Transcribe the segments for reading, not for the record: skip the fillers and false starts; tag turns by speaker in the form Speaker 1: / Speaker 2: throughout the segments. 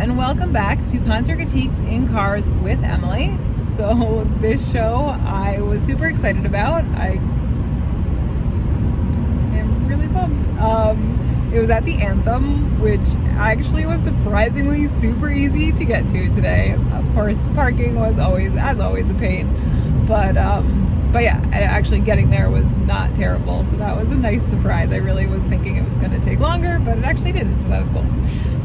Speaker 1: and welcome back to Concert Critiques in Cars with Emily. So this show I was super excited about. I am really pumped. It was at the Anthem, which actually was surprisingly super easy to get to today. Of course, the parking was as always a pain, but yeah, actually getting there was not terrible, so that was a nice surprise. I really was thinking it was going to take longer, but it actually didn't, so that was cool.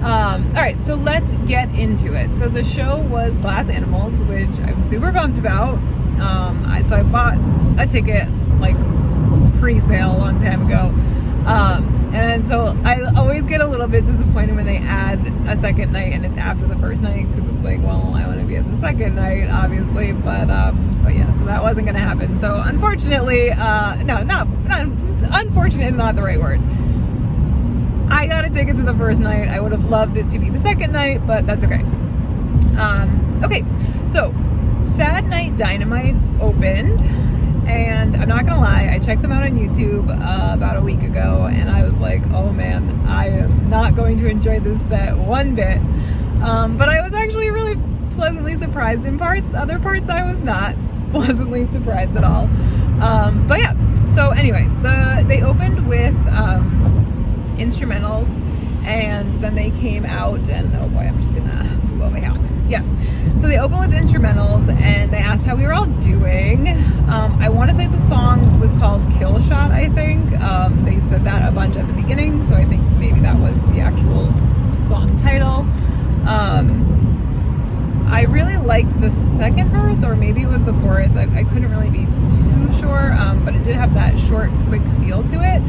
Speaker 1: All right, so let's get into it. So the show was Glass Animals, which I'm super pumped about. So I bought a ticket like pre-sale a long time ago. And so I always get a little bit disappointed when they add a second night and it's after the first night, because it's like, well, I want to be at the second night, obviously, but yeah, so that wasn't going to happen. So unfortunately, unfortunate is not the right word. I got a ticket to the first night. I would have loved it to be the second night, but that's okay. Okay, so Sad Night Dynamite opened. And I'm not gonna lie, I checked them out on YouTube about a week ago, and I was like, oh man, I am not going to enjoy this set one bit. But I was actually really pleasantly surprised in parts. Other parts I was not pleasantly surprised at all. But yeah, so anyway, they opened with instrumentals, and then they came out, and oh boy, I'm just gonna move over here. Yeah, so they opened with instrumentals, and they asked how we were all doing. I want to say the song was called Kill Shot, I think. They said that a bunch at the beginning, so I think maybe that was the actual song title. I really liked the second verse, or maybe it was the chorus. I couldn't really be too sure, but it did have that short, quick feel to it.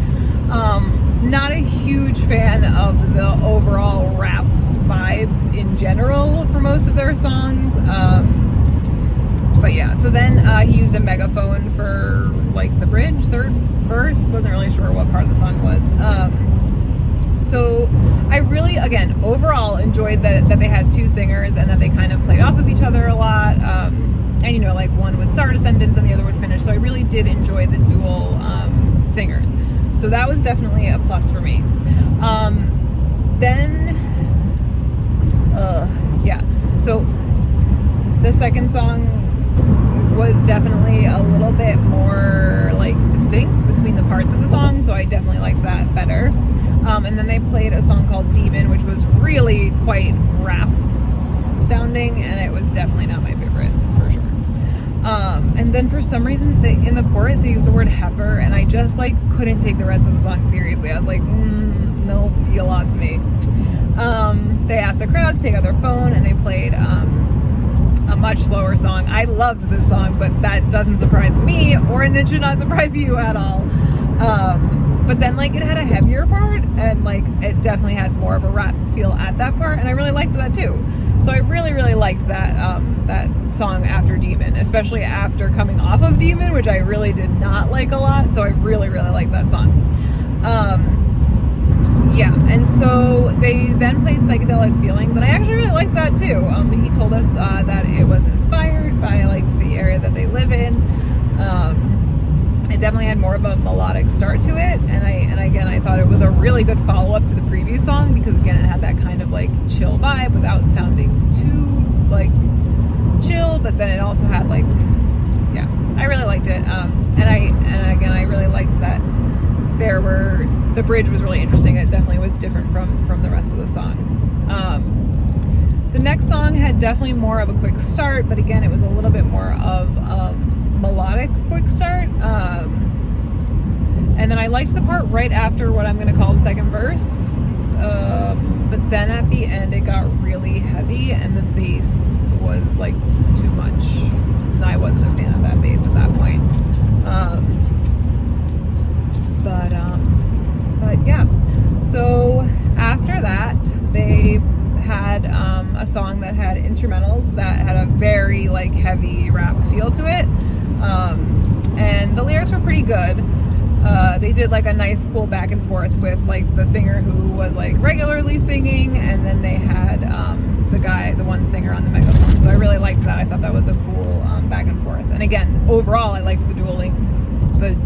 Speaker 1: Not a huge fan of the overall rap vibe in general for most of their songs, but yeah, so then he used a megaphone for like the bridge, third verse. Wasn't really sure what part of the song was. So I really, again, overall enjoyed that they had two singers and that they kind of played off of each other a lot, and you know, like one would start a sentence and the other would finish, so I really did enjoy the dual singers, so that was definitely a plus for me. Yeah, so the second song was definitely a little bit more like distinct between the parts of the song, so I definitely liked that better. And then they played a song called Demon, which was really quite rap sounding, and it was definitely not my favorite for sure. And then for some reason in the chorus they used the word heifer, and I just like couldn't take the rest of the song seriously. I was like, nope, you lost me. They asked the crowd to take out their phone, and they played a much slower song. I loved this song, but that doesn't surprise me, or it should not surprise you at all. But then like it had a heavier part, and like it definitely had more of a rap feel at that part, and I really liked that too. So I really, really liked that that song after Demon, especially after coming off of Demon, which I really did not like a lot. So I really, really liked that song. Yeah, and so they then played Psychedelic Feelings, and I actually really liked that too. He told us that it was inspired by like the area that they live in. It definitely had more of a melodic start to it, and again, I thought it was a really good follow-up to the previous song, because again, it had that kind of like chill vibe without sounding too like chill, but then it also had like, yeah, I really liked it. And again, I really liked that the bridge was really interesting. It definitely was different from the rest of the song. The next song had definitely more of a quick start, but again, it was a little bit more of melodic quick start. And then I liked the part right after what I'm going to call the second verse. But then at the end, it got really heavy, and the bass was like too much. And I wasn't a fan of that bass at that point. But yeah, so after that they had a song that had instrumentals that had a very like heavy rap feel to it, and the lyrics were pretty good. They did like a nice cool back and forth with like the singer who was like regularly singing, and then they had the one singer on the megaphone. So I really liked that. I thought that was a cool back and forth. And again, overall, I liked the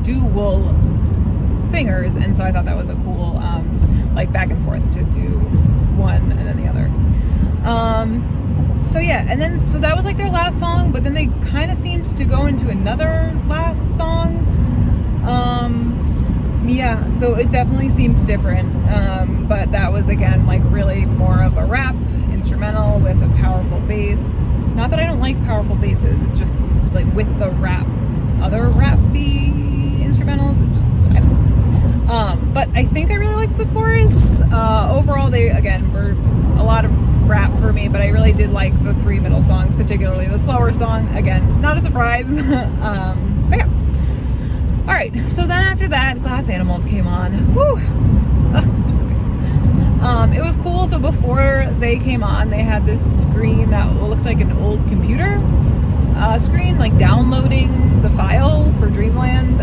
Speaker 1: dual singers, and so I thought that was a cool like back and forth to do one and then the other. So yeah, and then so that was like their last song, but then they kind of seemed to go into another last song. Yeah, so it definitely seemed different, but that was again like really more of a rap instrumental with a powerful bass. Not that I don't like powerful basses, it's just like with the other rap-y instrumentals, it just, I don't know. But I think I really liked the chorus. Overall, they again were a lot of rap for me, but I really did like the 3 middle songs, particularly the slower song. Again, not a surprise. But yeah. All right, so then after that, Glass Animals came on. Woo! So good. It was cool. So before they came on, they had this screen that looked like an old computer screen, like downloading the file for Dreamland.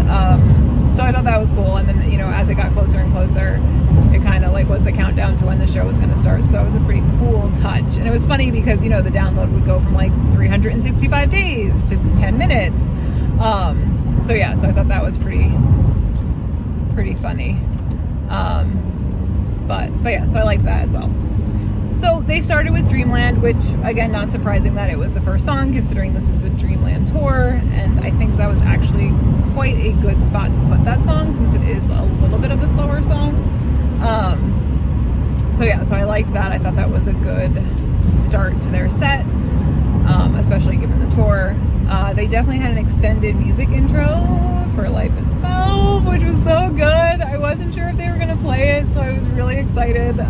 Speaker 1: So I thought that was cool. And then, as it got closer and closer, it kind of like was the countdown to when the show was going to start. So that was a pretty cool touch. And it was funny because, the download would go from like 365 days to 10 minutes. So yeah, so I thought that was pretty funny. But yeah, so I liked that as well. So they started with Dreamland, which again, not surprising that it was the first song, considering this is the Dreamland tour. And I think that was actually quite a good spot to put that song, since it is a little bit of a slower song. So yeah, so I liked that. I thought that was a good start to their set, especially given the tour. They definitely had an extended music intro for Life Itself, which was so good. I wasn't sure if they were going to play it, so I was really excited.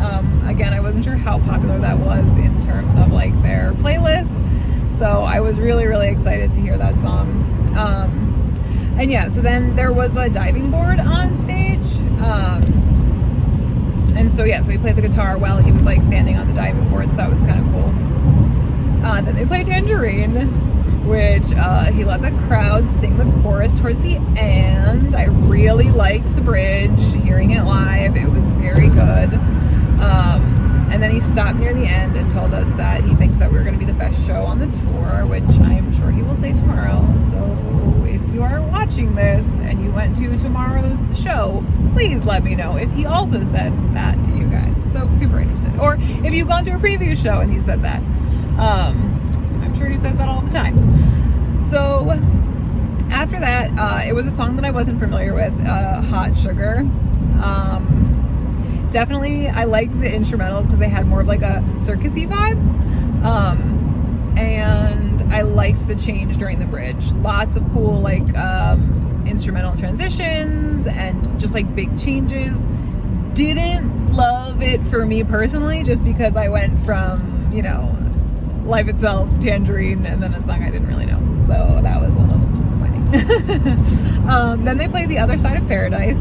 Speaker 1: Again, I wasn't sure how popular that was in terms of like their playlist, so I was really, really excited to hear that song. And yeah, so then there was a diving board on stage. And so yeah, so he played the guitar while he was like standing on the diving board, so that was kind of cool. Then they played Tangerine, which he let the crowd sing the chorus towards the end. I really liked the bridge, hearing it live. It was very good. And then he stopped near the end and told us that he thinks that we're going to be the best show on the tour, which I'm sure he will say tomorrow. So if you are watching this and you went to tomorrow's show, please let me know if he also said that to you guys. So super interested. Or if you've gone to a previous show and he said that. I'm sure he says that all the time. So after that, it was a song that I wasn't familiar with, Hot Sugar. Definitely, I liked the instrumentals because they had more of like a circusy vibe. And I liked the change during the bridge. Lots of cool like instrumental transitions and just like big changes. Didn't love it for me personally, just because I went from, Life Itself, Tangerine, and then a song I didn't really know. So that was a little disappointing. Then they played The Other Side of Paradise.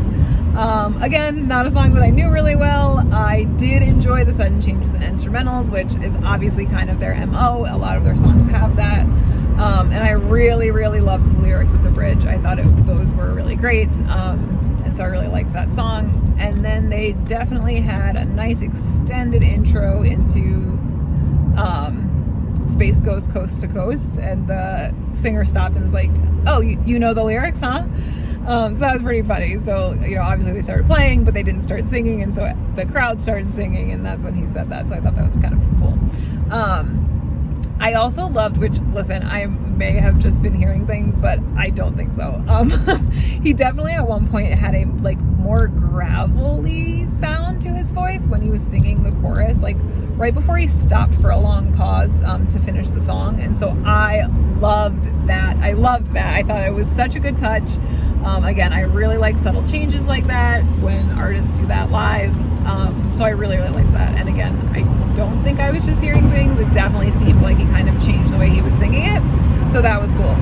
Speaker 1: Again, not a song that I knew really well. I did enjoy the sudden changes in instrumentals, which is obviously kind of their MO. A lot of their songs have that. And I really, really loved the lyrics of the bridge. I thought those were really great. And so I really liked that song. And then they definitely had a nice extended intro into Space Goes Coast to Coast, and the singer stopped and was like, oh, you know the lyrics, huh? So that was pretty funny. So, obviously they started playing, but they didn't start singing, and so the crowd started singing, and that's when he said that. So I thought that was kind of cool. I also loved, which, listen, I may have just been hearing things, but I don't think so. He definitely at one point had a like more gravelly sound to his voice when he was singing the chorus, like right before he stopped for a long pause to finish the song. And so I loved that. I thought it was such a good touch. Again, I really like subtle changes like that when artists do that live. So I really, really liked that. And again, I don't think I was just hearing things. It definitely seemed like he kind of changed the way he was singing it. So that was cool.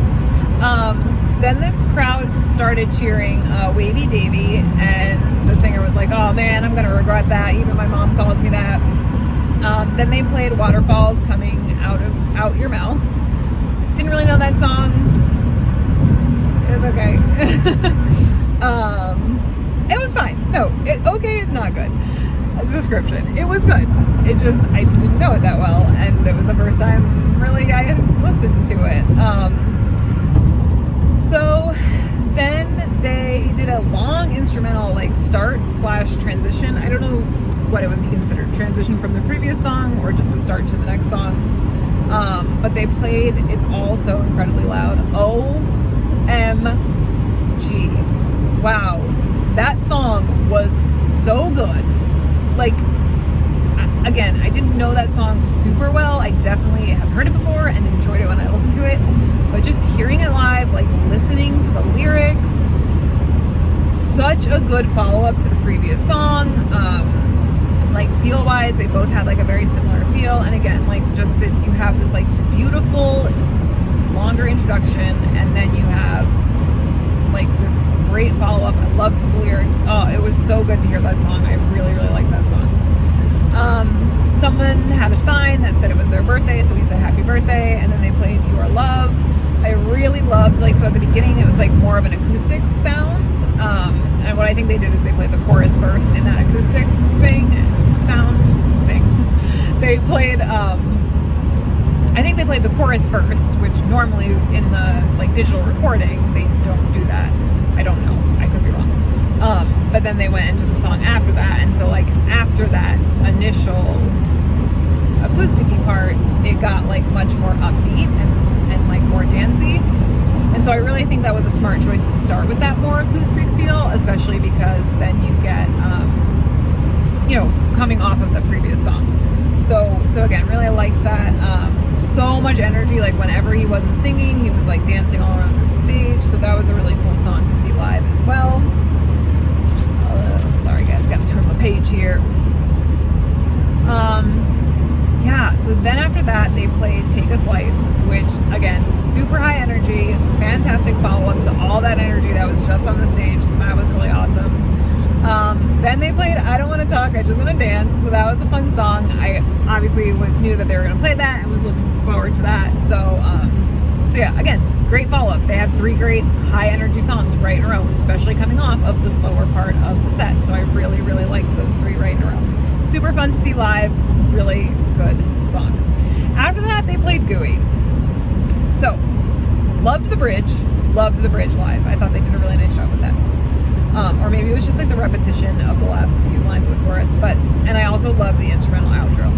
Speaker 1: Then the crowd started cheering Wavy Davy, and the singer was like, oh man, I'm going to regret that. Even my mom calls me that. Then they played Waterfalls Coming Out Your Mouth. Didn't really know that song. It was okay. It was fine. No, okay is not good as a description. It was good. It just, I didn't know it that well, and it was the first time really I had listened to it. So then they did a long instrumental like start/transition. I don't know what it would be considered, transition from the previous song or just the start to the next song. But they played It's All So Incredibly Loud. OMG. Wow. That song was so good. Like, again, I didn't know that song super well. I definitely have heard it before and enjoyed it when I listened to it. But just hearing it live, like listening to the lyrics, such a good follow-up to the previous song. Like feel-wise, they both had like a very similar feel. And again, like just this, you have this like beautiful, longer introduction, and then you have like this great follow-up. I loved the lyrics. Oh, it was so good to hear that song. I really, really like that song. Someone had a sign that said it was their birthday, so we said happy birthday, and then they played Your Love. I really loved, like, so at the beginning it was like more of an acoustic sound, and what I think they did is they played the chorus first in that acoustic sound thing. They played, I think they played the chorus first, which normally in the like digital recording they don't do that. I don't know, I could be wrong. But then they went into the song after that, and so like after that initial acoustic-y part, it got like much more upbeat and like more dancey. And so I really think that was a smart choice to start with that more acoustic feel, especially because then you get, coming off of the previous song. So again, really liked that. So much energy, like whenever he wasn't singing, he was like dancing all around the stage. So that was a really cool song to see live as well. Sorry guys, gotta turn the page here. So then after that, they played Take a Slice, which again, super high energy, fantastic follow-up to all that energy that was just on the stage. So that was really awesome. Then they played I Don't Want to Talk, I Just Want to Dance. So that was a fun song. I obviously knew that they were going to play that and was looking forward to that. So yeah, again, great follow-up. They had 3 great high energy songs right in a row, especially coming off of the slower part of the set. So I really, really liked those 3 right in a row. Super fun to see live, really good song. After that, they played Gooey. So, loved the bridge live. I thought they did a really nice job with that. Or maybe it was just like the repetition of the last few lines of the chorus, and I also loved the instrumental outro.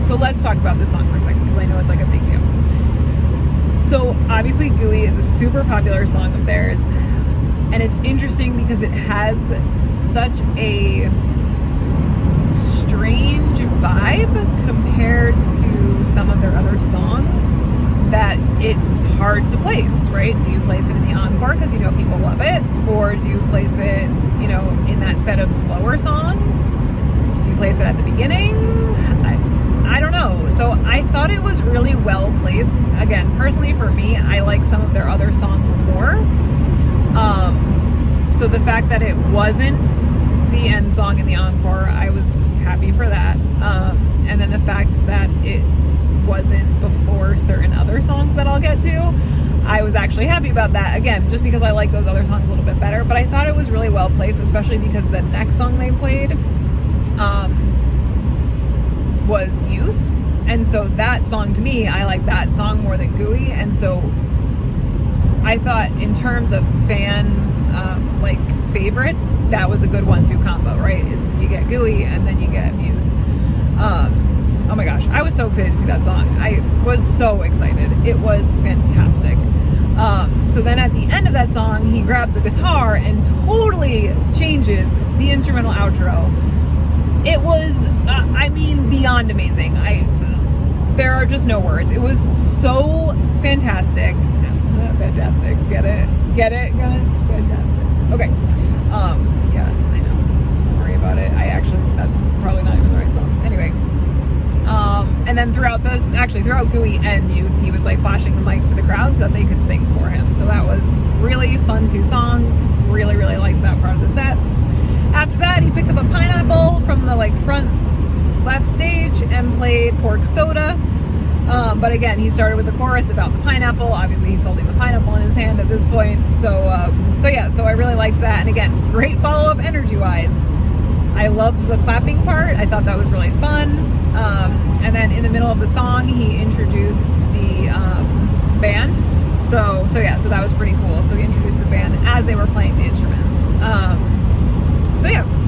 Speaker 1: So let's talk about this song for a second, because I know it's like a big deal. So obviously Gooey is a super popular song of theirs, and it's interesting because it has such a strange vibe compared to some of their other songs that it's hard to place, right? Do you place it in the encore because you know people love it, or do you place it, in that set of slower songs? Do you place it at the beginning? I don't know. So I thought it was really well placed. Again, personally for me, I like some of their other songs more. So the fact that it wasn't the end song in the encore, I was happy for that. And then the fact that it wasn't before certain other songs that I'll get to, I was actually happy about that. Again, just because I like those other songs a little bit better. But I thought it was really well placed, especially because the next song they played was Youth. And so that song, to me, I like that song more than Gooey. And so I thought in terms of fan favorites, that was a good 1-2 combo, right? Is you get Gooey and then you get Youth. Oh my gosh, I was so excited to see that song. I was so excited. It was fantastic. So then at the end of that song, he grabs a guitar and totally changes the instrumental outro. It was, beyond amazing. There are just no words. It was so fantastic. Fantastic. Get it, guys? Fantastic. Okay. Yeah, I know. Don't worry about it. That's probably not even the right song. Anyway. And then throughout Gooey and Youth, he was like flashing the mic to the crowd so that they could sing for him. So that was really fun 2 songs. Really, really liked that part of the set. After that, he picked up a pineapple from the front left stage and played Pork Soda. But again, he started with the chorus about the pineapple. Obviously, he's holding the pineapple in his hand at this point. So I really liked that. And again, great follow-up energy-wise. I loved the clapping part. I thought that was really fun. And then in the middle of the song, he introduced the band. So that was pretty cool. So he introduced the band as they were playing the instruments.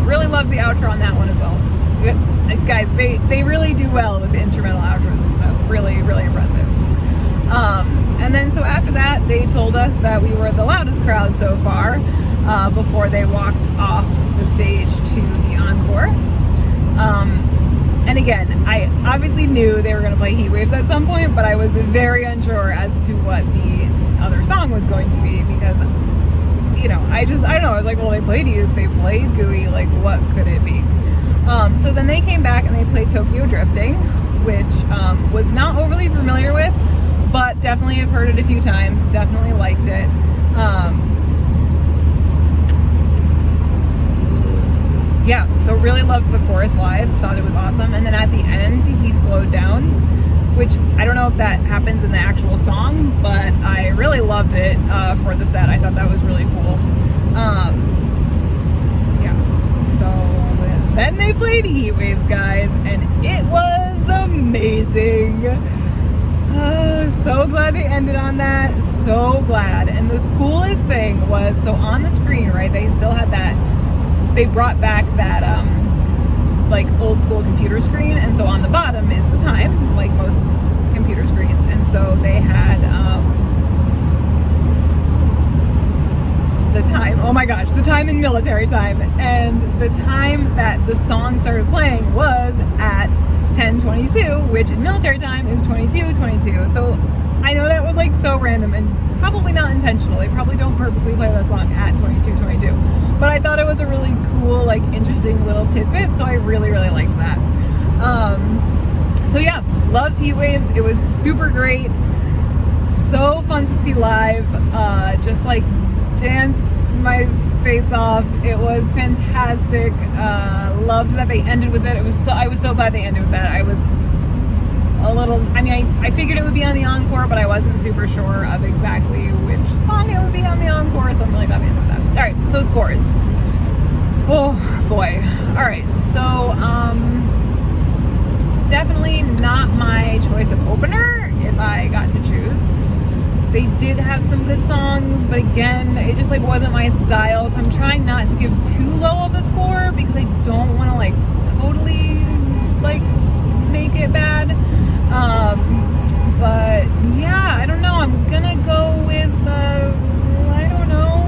Speaker 1: Really loved the outro on that one as well. Guys, they really do well with the instrumental outros and stuff. Really, really impressive. And then so after that, they told us that we were the loudest crowd so far before they walked off the stage to the encore. And again, I obviously knew they were going to play Heat Waves at some point, but I was very unsure as to what the other song was going to be because, you know, I don't know. I was like, well, they played Gooey, like what could it be? So then they came back and they played Tokyo Drifting, which was not overly familiar with, but definitely have heard it a few times, definitely liked it. Yeah, so really loved the chorus live, thought it was awesome. And then at the end, he slowed down, which I don't know if that happens in the actual song, but I really loved it for the set. I thought that was really cool. Yeah, so then they played Heat Waves, guys, and it was amazing. So glad they ended on that, so glad. And the coolest thing was, so on the screen, right, they still had that, they brought back that like old school computer screen, and so on the bottom is the time, like most computer screens. And so they had the time, oh my gosh, the time in military time, and the time that the song started playing was at 10:22, which in military time is 22:22. So I know that was like so random and probably not intentional. They probably don't purposely play that song at 22:22. But I thought it was a really cool, like interesting little tidbit, so I really, really liked that. So yeah, loved Heat Waves. It was super great. So fun to see live. Just like danced my face off. It was fantastic. Loved that they ended with it. I was so glad they ended with that. I was a little, I mean, I figured it would be on the encore, but I wasn't super sure of exactly which song it would be on the encore, so I'm really glad they ended with that. All right, so scores. Oh boy. All right, so definitely not my choice of opener if I got to choose. They did have some good songs, but again, it just like wasn't my style, so I'm trying not to give too low of a score because I don't want to like totally like make it bad. But yeah, I don't know. I'm gonna go with I don't know.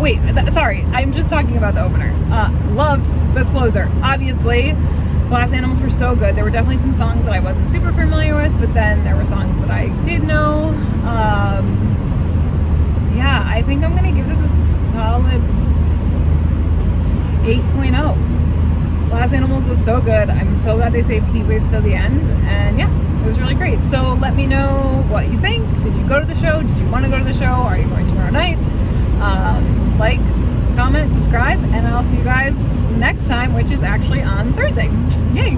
Speaker 1: Wait, sorry. I'm just talking about the opener. Loved the closer. Obviously, Glass Animals were so good. There were definitely some songs that I wasn't super familiar with, but then there were songs that I did know. Yeah, I think I'm gonna give this a solid 8.0. Glass Animals was so good. I'm so glad they saved Heat Waves till the end. And yeah, it was really great. So let me know what you think. Did you go to the show? Did you want to go to the show? Are you going tomorrow night? Like, comment, subscribe, and I'll see you guys next time, which is actually on Thursday. Yay!